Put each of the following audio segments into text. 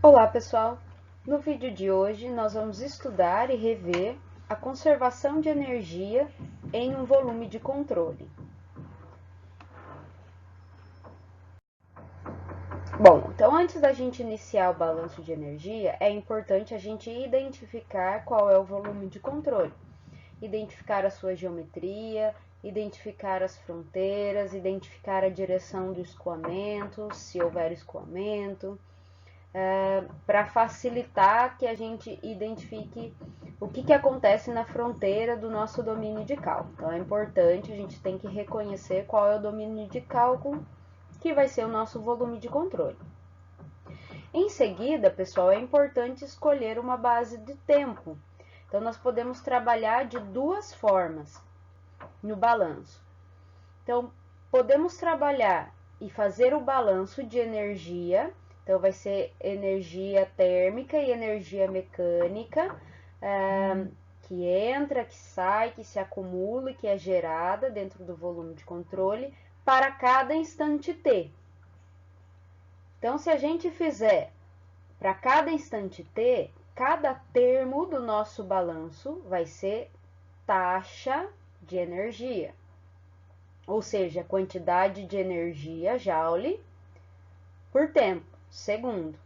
Olá, pessoal! No vídeo de hoje, nós vamos estudar e rever a conservação de energia em um volume de controle. Bom, então antes da gente iniciar o balanço de energia, é importante a gente identificar qual é o volume de controle. Identificar a sua geometria, identificar as fronteiras, identificar a direção do escoamento, se houver escoamento, para facilitar que a gente identifique o que acontece na fronteira do nosso domínio de cálculo. Então é importante, a gente tem que reconhecer qual é o domínio de cálculo que vai ser o nosso volume de controle. Em seguida, pessoal, é importante escolher uma base de tempo. Então nós podemos trabalhar de duas formas no balanço. Então podemos trabalhar e fazer o balanço de energia. Então, vai ser energia térmica e energia mecânica, que entra, que sai, que se acumula e que é gerada dentro do volume de controle para cada instante t. Então, se a gente fizer para cada instante t, cada termo do nosso balanço vai ser taxa de energia, ou seja, quantidade de energia, joule, por tempo, segundo.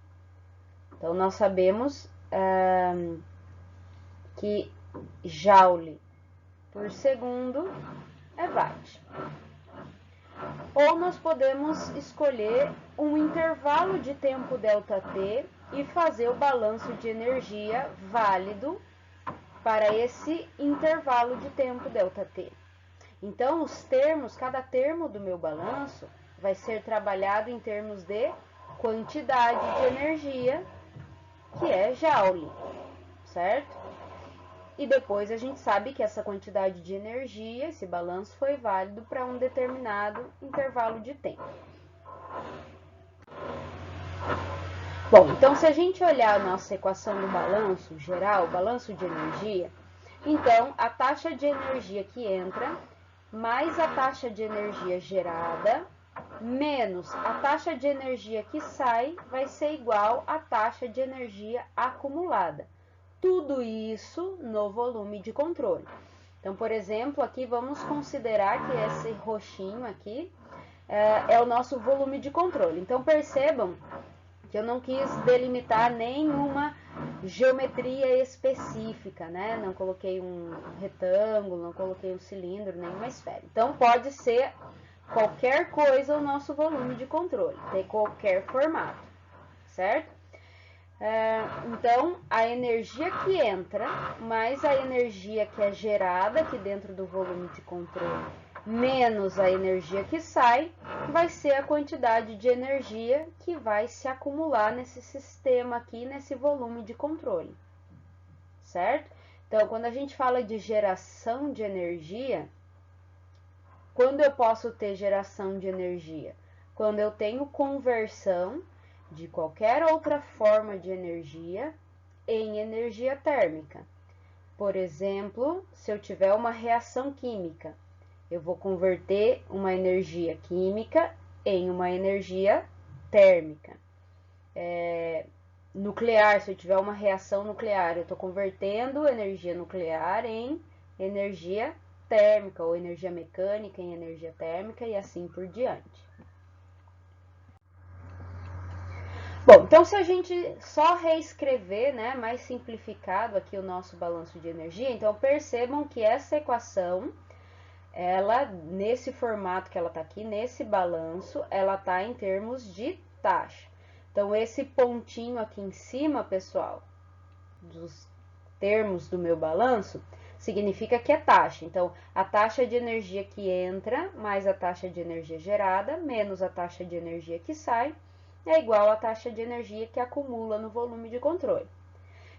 Então, nós sabemos que joule por segundo é watt. Ou nós podemos escolher um intervalo de tempo ΔT e fazer o balanço de energia válido para esse intervalo de tempo ΔT. Então, os termos, cada termo do meu balanço vai ser trabalhado em termos de quantidade de energia, que é joule, certo? E depois a gente sabe que essa quantidade de energia, esse balanço, foi válido para um determinado intervalo de tempo. Bom, então se a gente olhar a nossa equação do balanço geral, balanço de energia, então a taxa de energia que entra mais a taxa de energia gerada menos a taxa de energia que sai vai ser igual à taxa de energia acumulada. Tudo isso no volume de controle. Então, por exemplo, aqui vamos considerar que esse roxinho aqui é o nosso volume de controle. Então, percebam que eu não quis delimitar nenhuma geometria específica, né? Não coloquei um retângulo, não coloquei um cilindro, nenhuma esfera. Então, pode ser qualquer coisa o nosso volume de controle, de qualquer formato, certo? Então, a energia que entra, mais a energia que é gerada aqui dentro do volume de controle, menos a energia que sai, vai ser a quantidade de energia que vai se acumular nesse sistema aqui, nesse volume de controle, certo? Então, quando a gente fala de geração de energia, quando eu posso ter geração de energia? Quando eu tenho conversão de qualquer outra forma de energia em energia térmica. Por exemplo, se eu tiver uma reação química, eu vou converter uma energia química em uma energia térmica. Nuclear, se eu tiver uma reação nuclear, eu estou convertendo energia nuclear em energia térmica, ou energia mecânica em energia térmica e assim por diante. Bom, então se a gente só reescrever, né, mais simplificado aqui o nosso balanço de energia, então percebam que essa equação, ela, nesse formato que ela está aqui, nesse balanço, ela está em termos de taxa. Então, esse pontinho aqui em cima, pessoal, dos termos do meu balanço, significa que é taxa. Então, a taxa de energia que entra, mais a taxa de energia gerada, menos a taxa de energia que sai, é igual à taxa de energia que acumula no volume de controle.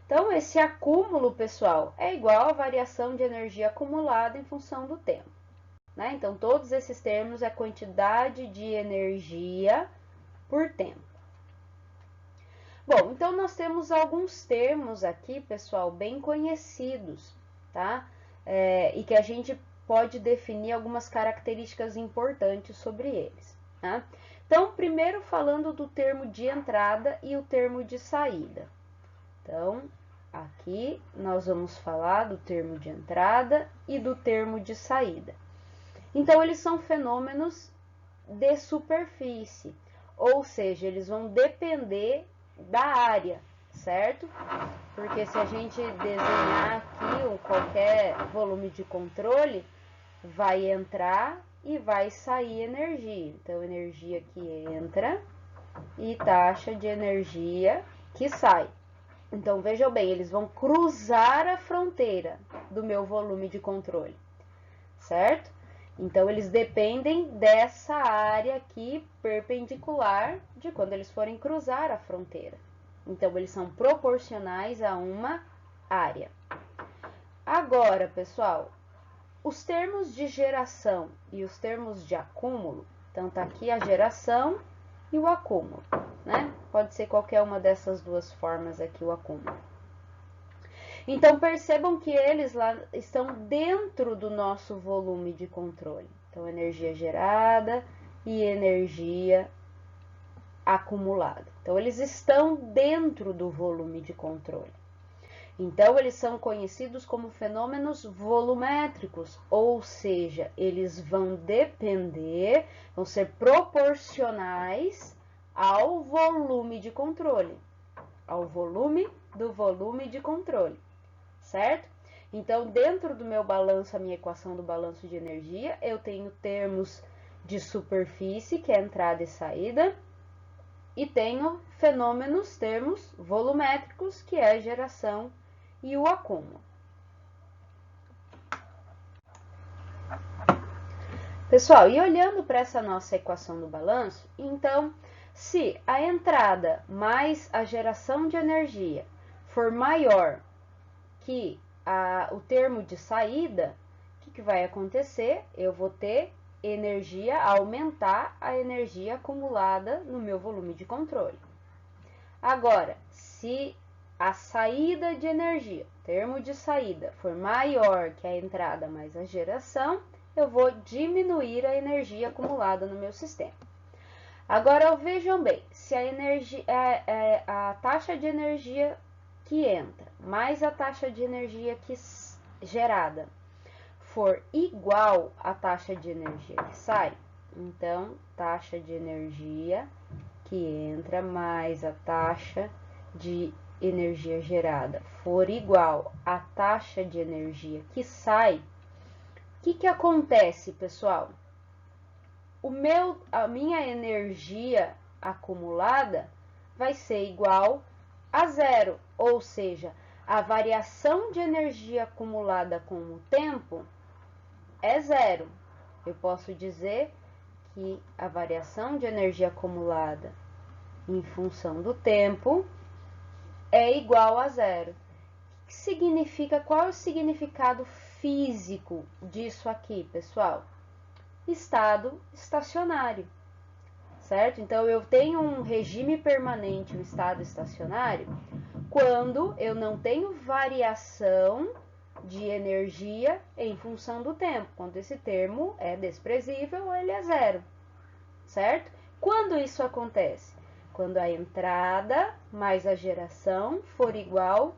Então, esse acúmulo, pessoal, é igual à variação de energia acumulada em função do tempo, né? Então, todos esses termos é quantidade de energia por tempo. Bom, então nós temos alguns termos aqui, pessoal, bem conhecidos, tá? E que a gente pode definir algumas características importantes sobre eles, tá? Então, primeiro falando do termo de entrada e o termo de saída. Então, aqui nós vamos falar do termo de entrada e do termo de saída. Então, eles são fenômenos de superfície, ou seja, eles vão depender da área, certo? Porque se a gente desenhar aqui qualquer volume de controle, vai entrar e vai sair energia. Então, energia que entra e taxa de energia que sai. Então, vejam bem, eles vão cruzar a fronteira do meu volume de controle, certo? Então, eles dependem dessa área aqui perpendicular de quando eles forem cruzar a fronteira. Então, eles são proporcionais a uma área. Agora, pessoal, os termos de geração e os termos de acúmulo, então tá aqui a geração e o acúmulo, né? Pode ser qualquer uma dessas duas formas aqui o acúmulo. Então, percebam que eles lá estão dentro do nosso volume de controle. Então, energia gerada e energia acumulada. Então, eles estão dentro do volume de controle. Então, eles são conhecidos como fenômenos volumétricos, ou seja, eles vão depender, vão ser proporcionais ao volume de controle, ao volume do volume de controle, certo? Então, dentro do meu balanço, a minha equação do balanço de energia, eu tenho termos de superfície, que é entrada e saída, e tenho fenômenos, termos volumétricos, que é a geração e o acúmulo. Pessoal, e olhando para essa nossa equação do balanço, então, se a entrada mais a geração de energia for maior que o termo de saída, o que vai acontecer? Eu vou ter energia, aumentar a energia acumulada no meu volume de controle. Agora, se a saída de energia, termo de saída, for maior que a entrada mais a geração, eu vou diminuir a energia acumulada no meu sistema. Agora, vejam bem, se a taxa de energia que entra mais a taxa de energia que gerada for igual à taxa de energia que sai, então, taxa de energia que entra mais a taxa de energia gerada for igual à taxa de energia que sai, o que acontece, pessoal? A minha energia acumulada vai ser igual a zero, ou seja, a variação de energia acumulada com o tempo é zero. Eu posso dizer que a variação de energia acumulada em função do tempo é igual a zero. O que significa? Qual é o significado físico disso aqui, pessoal? Estado estacionário, certo? Então, eu tenho um regime permanente, um estado estacionário, quando eu não tenho variação de energia em função do tempo. Quando esse termo é desprezível, ele é zero, certo? Quando isso acontece? Quando a entrada mais a geração for igual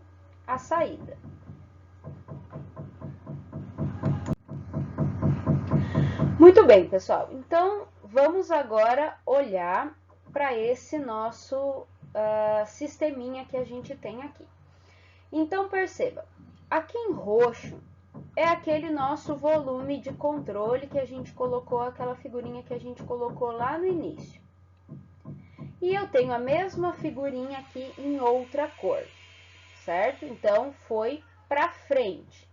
à saída. Muito bem, pessoal. Então, vamos agora olhar para esse nosso sisteminha que a gente tem aqui. Então, perceba, aqui em roxo é aquele nosso volume de controle que a gente colocou, aquela figurinha que a gente colocou lá no início. E eu tenho a mesma figurinha aqui em outra cor, certo? Então, foi para frente.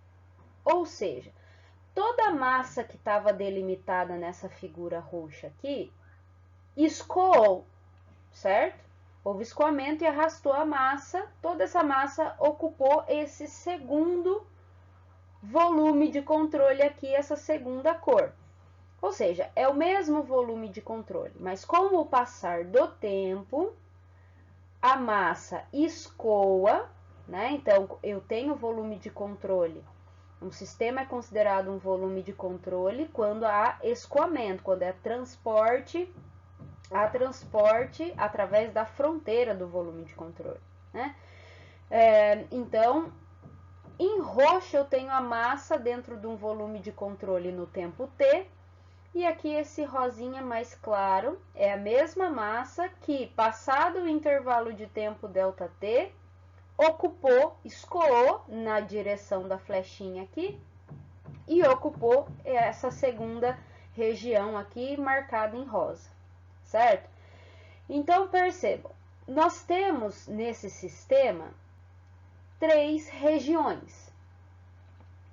Ou seja, toda a massa que estava delimitada nessa figura roxa aqui, escoou, certo? Houve escoamento e arrastou a massa, toda essa massa ocupou esse segundo volume de controle aqui, essa segunda cor. Ou seja, é o mesmo volume de controle, mas com o passar do tempo, a massa escoa, né? Então, eu tenho volume de controle. Um sistema é considerado um volume de controle quando há escoamento, quando é transporte a transporte através da fronteira do volume de controle, né? Então, em roxo eu tenho a massa dentro de um volume de controle no tempo t, e aqui esse rosinha mais claro é a mesma massa que, passado o intervalo de tempo ΔT, escoou na direção da flechinha aqui e ocupou essa segunda região aqui marcada em rosa, certo? Então, percebam, nós temos nesse sistema 3 regiões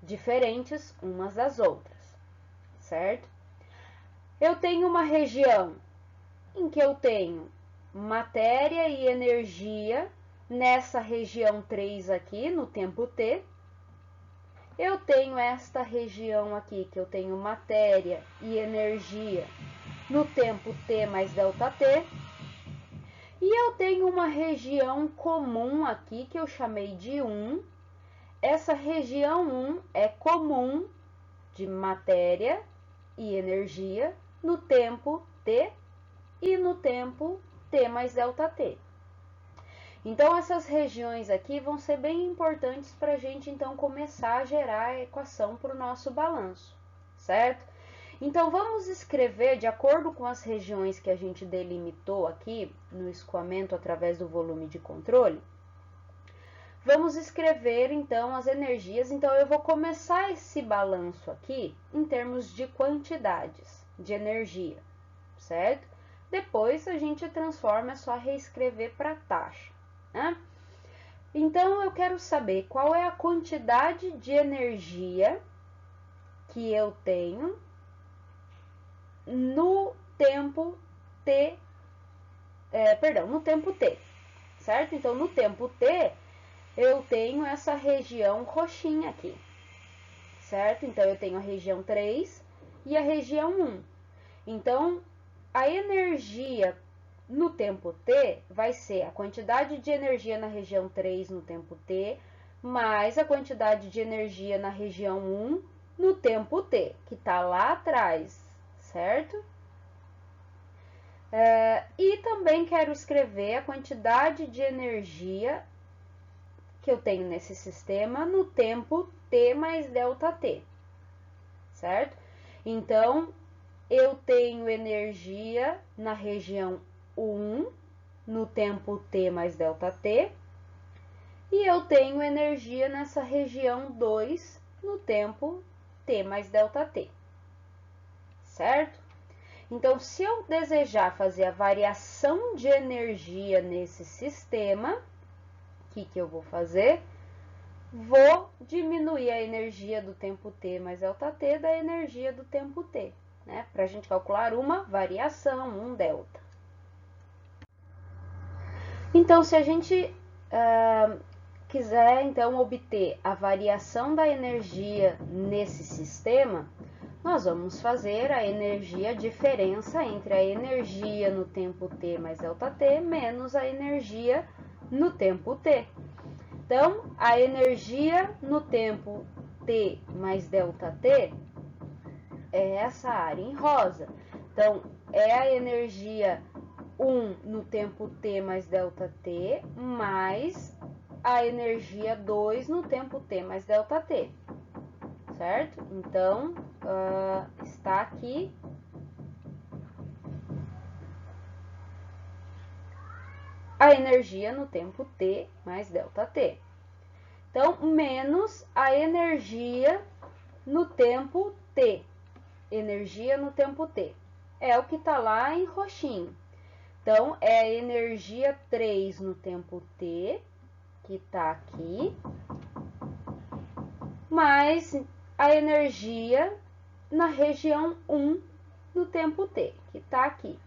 diferentes umas das outras, certo? Eu tenho uma região em que eu tenho matéria e energia nessa região 3 aqui, no tempo t. Eu tenho esta região aqui, que eu tenho matéria e energia no tempo t mais ΔT. E eu tenho uma região comum aqui, que eu chamei de 1. Essa região 1 é comum de matéria e energia no tempo t e no tempo t mais ΔT. Então, essas regiões aqui vão ser bem importantes para a gente, então, começar a gerar a equação para o nosso balanço, certo? Então, vamos escrever, de acordo com as regiões que a gente delimitou aqui no escoamento através do volume de controle, vamos escrever, então, as energias. Então, eu vou começar esse balanço aqui em termos de quantidades de energia, certo? Depois, a gente transforma, é só reescrever para taxa, né? Então, eu quero saber qual é a quantidade de energia que eu tenho no tempo t, no tempo t, certo? Então, no tempo t, eu tenho essa região roxinha aqui, certo? Então, eu tenho a região 3 e a região 1. Então, a energia no tempo t vai ser a quantidade de energia na região 3 no tempo t, mais a quantidade de energia na região 1 no tempo t, que está lá atrás, certo? E também quero escrever a quantidade de energia que eu tenho nesse sistema no tempo t mais ΔT, certo? Então, eu tenho energia na região 1 no tempo t mais ΔT, e eu tenho energia nessa região 2 no tempo t mais ΔT, certo? Então, se eu desejar fazer a variação de energia nesse sistema, o que eu vou fazer? Vou diminuir a energia do tempo t mais ΔT da energia do tempo t, né? Para a gente calcular uma variação, um delta. Então, se a gente quiser, então, obter a variação da energia nesse sistema, nós vamos fazer a diferença entre a energia no tempo t mais ΔT menos a energia no tempo t. Então, a energia no tempo t mais ΔT é essa área em rosa. Então, é a energia 1 no tempo t mais ΔT mais a energia 2 no tempo t mais ΔT, certo? Então, está aqui a energia no tempo t mais ΔT. Então, menos a energia no tempo t. Energia no tempo t. É o que está lá em roxinho. Então, é a energia 3 no tempo t, que está aqui, mais a energia na região 1 no tempo t, que está aqui.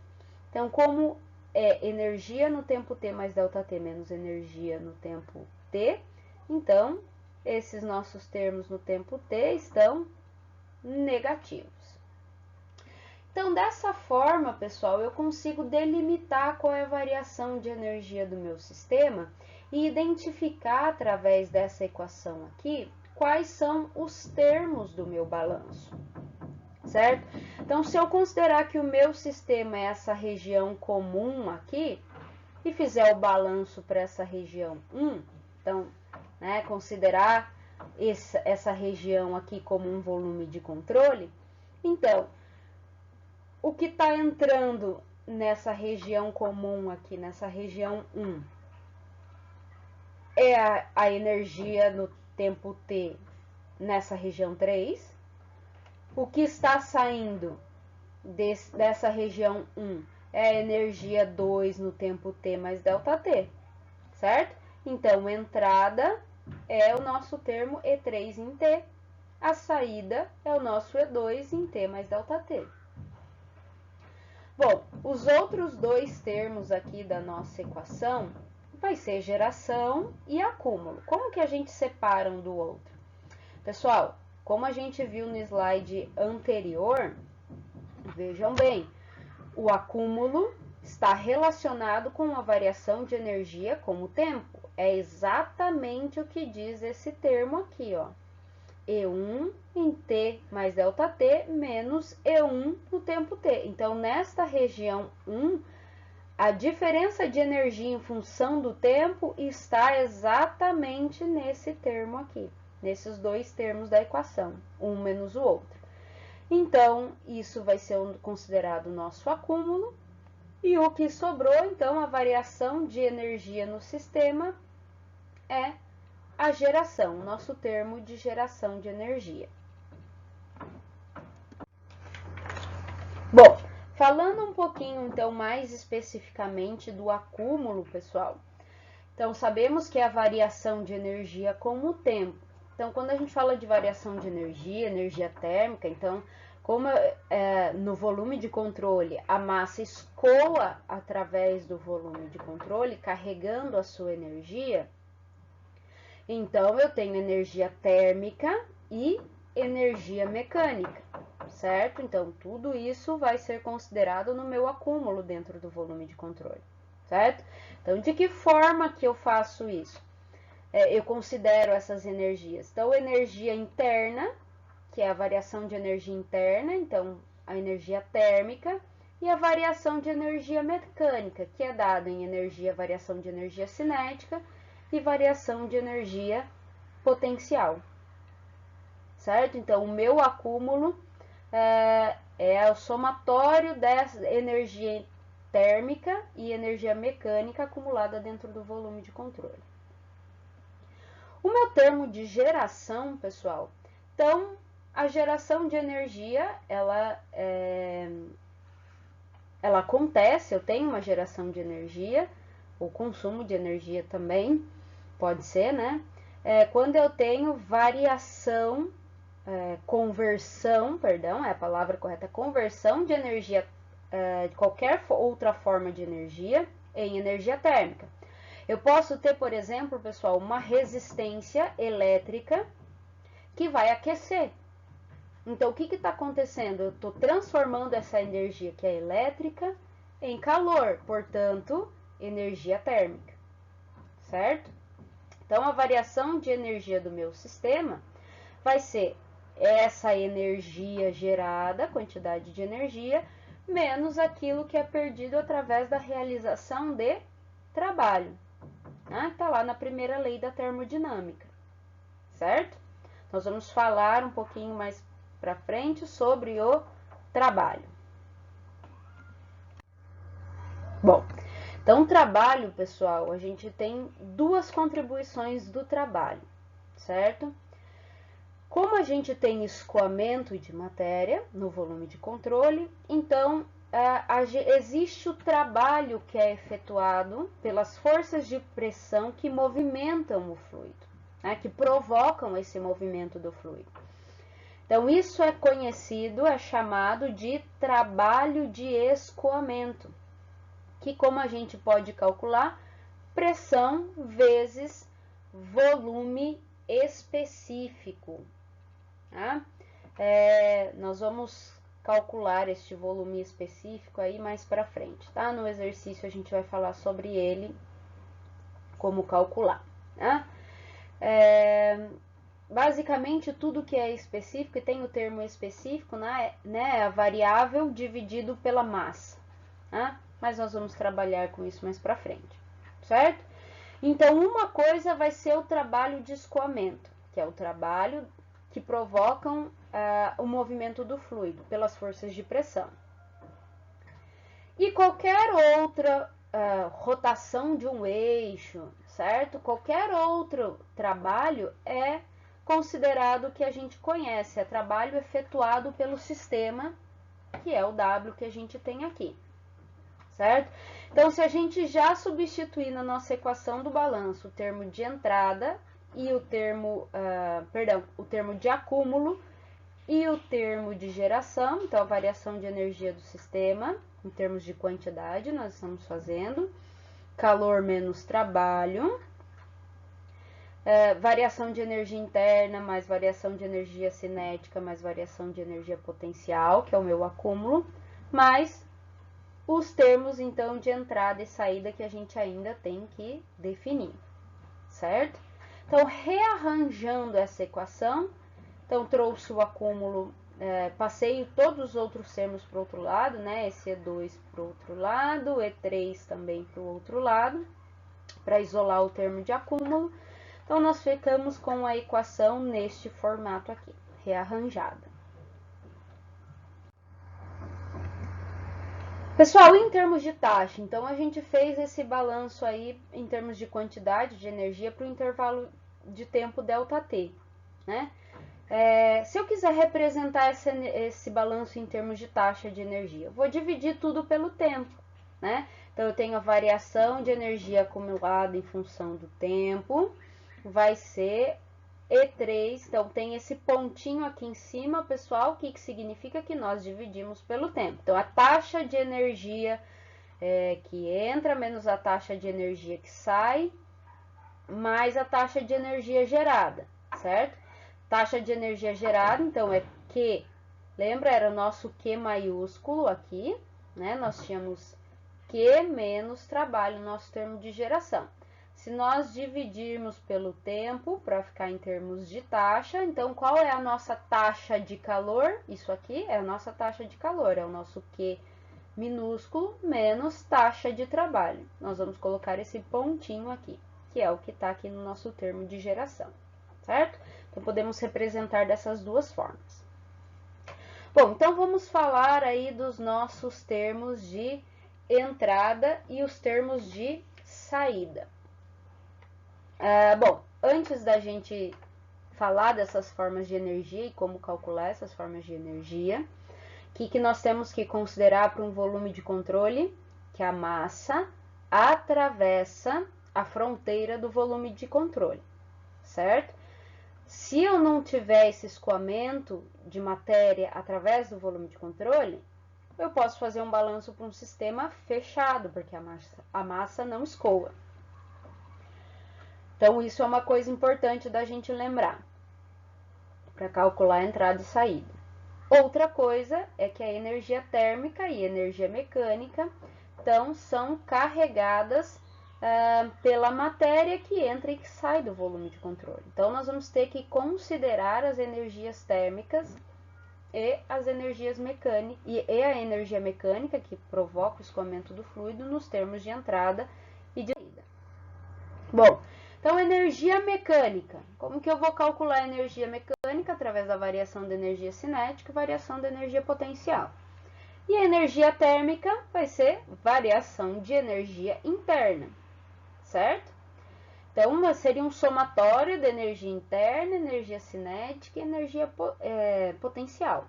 Então, como é energia no tempo t mais ΔT menos energia no tempo t, então, esses nossos termos no tempo t estão negativos. Então, dessa forma, pessoal, eu consigo delimitar qual é a variação de energia do meu sistema e identificar, através dessa equação aqui, quais são os termos do meu balanço, certo? Então, se eu considerar que o meu sistema é essa região comum aqui, e fizer o balanço para essa região 1, então, né, considerar essa região aqui como um volume de controle, então, o que está entrando nessa região comum aqui, nessa região 1, é a energia no tempo t nessa região 3. O que está saindo dessa região 1 é a energia 2 no tempo t mais ΔT, certo? Então, entrada é o nosso termo E3 em t, a saída é o nosso E2 em t mais ΔT. Bom, os outros dois termos aqui da nossa equação vai ser geração e acúmulo. Como que a gente separa um do outro? Pessoal, como a gente viu no slide anterior, vejam bem, o acúmulo está relacionado com a variação de energia com o tempo. É exatamente o que diz esse termo aqui, ó. E1 em t mais ΔT menos E1 no tempo t. Então, nesta região 1, a diferença de energia em função do tempo está exatamente nesse termo aqui, nesses dois termos da equação, um menos o outro. Então, isso vai ser considerado o nosso acúmulo, e o que sobrou, então, a variação de energia no sistema é a geração, o nosso termo de geração de energia. Bom, falando um pouquinho, então, mais especificamente do acúmulo, pessoal. Então, sabemos que é a variação de energia com o tempo. Então, quando a gente fala de variação de energia térmica, então, como no volume de controle a massa escoa através do volume de controle, carregando a sua energia, então eu tenho energia térmica e energia mecânica, certo? Então, tudo isso vai ser considerado no meu acúmulo dentro do volume de controle, certo? Então, de que forma que eu faço isso? Eu considero essas energias. Então, energia interna, que é a variação de energia interna, então, a energia térmica, e a variação de energia mecânica, que é dada em variação de energia cinética e variação de energia potencial, certo? Então, o meu acúmulo é o somatório dessa energia térmica e energia mecânica acumulada dentro do volume de controle. O meu termo de geração, pessoal, então, a geração de energia, ela acontece, eu tenho uma geração de energia, o consumo de energia também, pode ser, né? Quando eu tenho variação, conversão, perdão, é a palavra correta, conversão de energia, de qualquer outra forma de energia, em energia térmica. Eu posso ter, por exemplo, pessoal, uma resistência elétrica que vai aquecer. Então, o que está acontecendo? Eu estou transformando essa energia que é elétrica em calor, portanto, energia térmica, certo? Então, a variação de energia do meu sistema vai ser essa energia gerada, quantidade de energia, menos aquilo que é perdido através da realização de trabalho. Está lá na primeira lei da termodinâmica, certo? Nós vamos falar um pouquinho mais para frente sobre o trabalho. Bom, então, trabalho, pessoal, a gente tem duas contribuições do trabalho, certo? Como a gente tem escoamento de matéria no volume de controle, então existe o trabalho que é efetuado pelas forças de pressão que movimentam o fluido, né, que provocam esse movimento do fluido. Então, isso é conhecido, é chamado de trabalho de escoamento, que, como a gente pode calcular, pressão vezes volume específico. Tá? Nós vamos calcular este volume específico aí mais para frente, tá? No exercício a gente vai falar sobre ele, como calcular, tá? basicamente tudo que é específico, e tem o termo específico, né, é a variável dividido pela massa, né? Mas nós vamos trabalhar com isso mais para frente, certo? Então, uma coisa vai ser o trabalho de escoamento, que é o trabalho que provocam o movimento do fluido pelas forças de pressão. E qualquer outra rotação de um eixo, certo? Qualquer outro trabalho é considerado que a gente conhece, é trabalho efetuado pelo sistema, que é o W que a gente tem aqui, certo? Então, se a gente já substituir na nossa equação do balanço o termo de entrada e o termo, o termo de acúmulo e o termo de geração, então a variação de energia do sistema, em termos de quantidade, nós estamos fazendo calor menos trabalho, variação de energia interna mais variação de energia cinética mais variação de energia potencial, que é o meu acúmulo, mais os termos, então, de entrada e saída que a gente ainda tem que definir, certo? Então, rearranjando essa equação, então, trouxe o acúmulo, passei todos os outros termos para o outro lado, né? Esse E2 para o outro lado, E3 também para o outro lado, para isolar o termo de acúmulo. Então, nós ficamos com a equação neste formato aqui, rearranjada. Pessoal, em termos de taxa, então a gente fez esse balanço aí em termos de quantidade de energia para o intervalo de tempo ΔT, né? Se eu quiser representar esse balanço em termos de taxa de energia, eu vou dividir tudo pelo tempo, né? Então, eu tenho a variação de energia acumulada em função do tempo, vai ser E3, então tem esse pontinho aqui em cima, pessoal, que significa que nós dividimos pelo tempo. Então, a taxa de energia que entra menos a taxa de energia que sai, mais a taxa de energia gerada, certo? Taxa de energia gerada, então, é Q, lembra? Era o nosso Q maiúsculo aqui, né? Nós tínhamos Q menos trabalho, nosso termo de geração. Se nós dividirmos pelo tempo, para ficar em termos de taxa, então qual é a nossa taxa de calor? Isso aqui é a nossa taxa de calor, é o nosso Q minúsculo menos taxa de trabalho. Nós vamos colocar esse pontinho aqui, que é o que está aqui no nosso termo de geração, certo? Então, podemos representar dessas duas formas. Bom, então vamos falar aí dos nossos termos de entrada e os termos de saída. Bom, antes da gente falar dessas formas de energia e como calcular essas formas de energia, o que nós temos que considerar para um volume de controle? Que a massa atravessa a fronteira do volume de controle, certo? Se eu não tiver esse escoamento de matéria através do volume de controle, eu posso fazer um balanço para um sistema fechado, porque a massa não escoa. Então, isso é uma coisa importante da gente lembrar, para calcular a entrada e saída. Outra coisa é que a energia térmica e energia mecânica, então, são carregadas pela matéria que entra e que sai do volume de controle. Então, nós vamos ter que considerar as energias térmicas e as energias mecânicas, e a energia mecânica, que provoca o escoamento do fluido, nos termos de entrada e de saída. Bom, então, energia mecânica. Como que eu vou calcular a energia mecânica? Através da variação da energia cinética e variação da energia potencial. E a energia térmica vai ser variação de energia interna, certo? Então, seria um somatório de energia interna, energia cinética e energia potencial.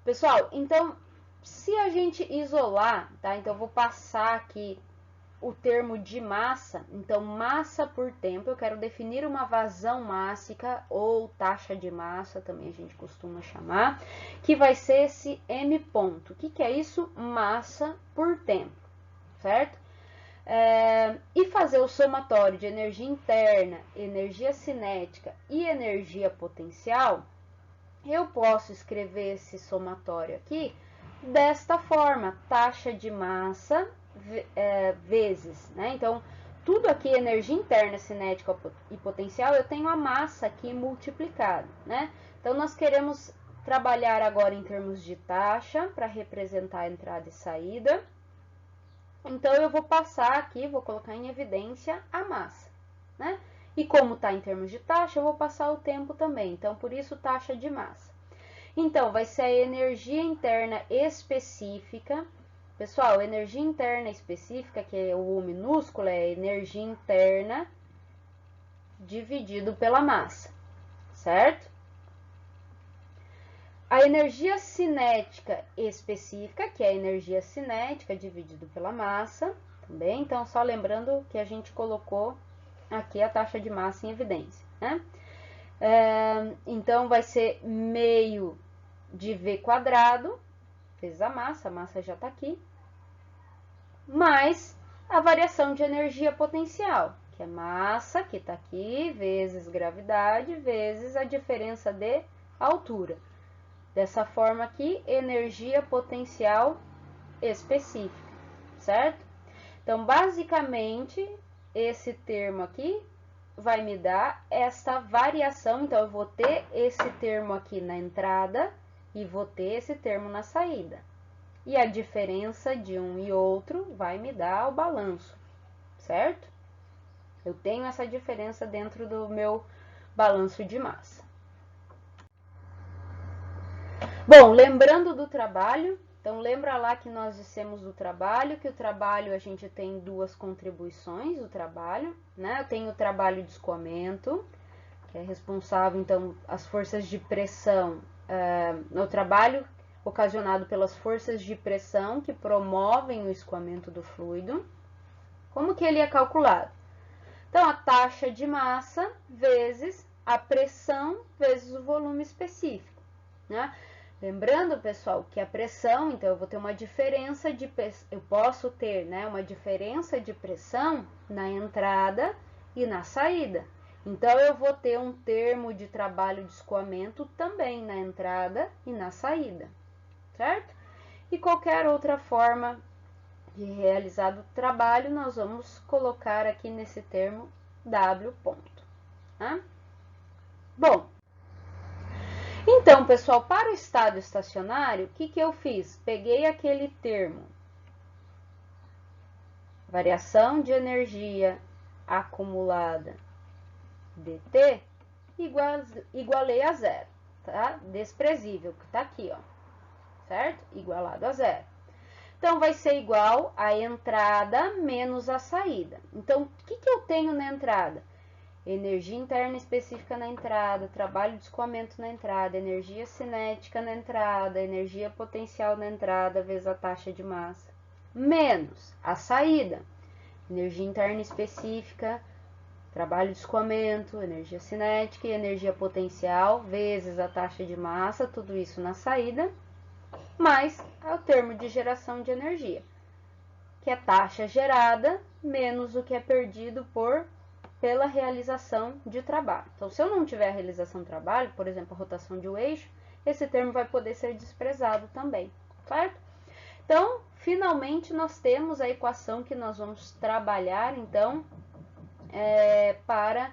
Pessoal, então, se a gente isolar, tá? Então, eu vou passar aqui o termo de massa, então massa por tempo, eu quero definir uma vazão mássica ou taxa de massa, também a gente costuma chamar, que vai ser esse M ponto. O que é isso? Massa por tempo, certo? E fazer o somatório de energia interna, energia cinética e energia potencial, eu posso escrever esse somatório aqui desta forma, taxa de massa vezes, né? Então, tudo aqui, energia interna, cinética e potencial, eu tenho a massa aqui multiplicada, né? Então, nós queremos trabalhar agora em termos de taxa, para representar a entrada e saída. Então, eu vou passar aqui, vou colocar em evidência a massa, né? E como está em termos de taxa, eu vou passar o tempo também. Então, por isso, taxa de massa. Então, vai ser a energia interna específica. Pessoal, energia interna específica, que é o U minúsculo, é energia interna dividido pela massa, certo? A energia cinética específica, que é a energia cinética dividido pela massa, também. Então, só lembrando que a gente colocou aqui a taxa de massa em evidência, né? Então, vai ser meio de V quadrado, vezes a massa já está aqui, mais a variação de energia potencial, que é massa, que está aqui, vezes gravidade, vezes a diferença de altura. Dessa forma aqui, energia potencial específica, certo? Então, basicamente, esse termo aqui vai me dar essa variação. Então, eu vou ter esse termo aqui na entrada e vou ter esse termo na saída. E a diferença de um e outro vai me dar o balanço, certo? Eu tenho essa diferença dentro do meu balanço de massa. Bom, lembrando do trabalho, então lembra lá que nós dissemos do trabalho, que o trabalho a gente tem duas contribuições, o trabalho, né? Eu tenho o trabalho de escoamento, que é responsável, então, as forças de pressão, no trabalho ocasionado pelas forças de pressão que promovem o escoamento do fluido. Como que ele é calculado? Então, a taxa de massa vezes a pressão vezes o volume específico, né? Lembrando, pessoal, que a pressão, então, eu vou ter uma diferença de, eu posso ter, né, uma diferença de pressão na entrada e na saída. Então, eu vou ter um termo de trabalho de escoamento também na entrada e na saída, certo? E qualquer outra forma de realizar o trabalho, nós vamos colocar aqui nesse termo W ponto, tá? Bom, então, pessoal, para o estado estacionário, o que eu fiz? Peguei aquele termo, variação de energia acumulada dt, igualei a zero, tá? Desprezível, que tá aqui, ó, certo? Igualado a zero. Então, vai ser igual a entrada menos a saída. Então, o que eu tenho na entrada? Energia interna específica na entrada, trabalho de escoamento na entrada, energia cinética na entrada, energia potencial na entrada, vezes a taxa de massa, menos a saída, energia interna específica, trabalho de escoamento, energia cinética e energia potencial, vezes a taxa de massa, tudo isso na saída, mais o termo de geração de energia, que é taxa gerada menos o que é perdido pela realização de trabalho. Então, se eu não tiver a realização de trabalho, por exemplo, a rotação de um eixo, esse termo vai poder ser desprezado também, certo? Então, finalmente, nós temos a equação que nós vamos trabalhar, então, para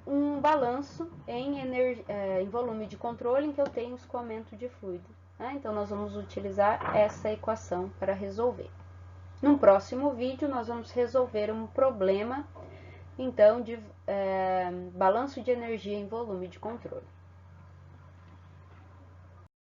um balanço em volume de controle, em que eu tenho escoamento de fluido, né? Então, nós vamos utilizar essa equação para resolver. No próximo vídeo, nós vamos resolver um problema, então, de balanço de energia em volume de controle.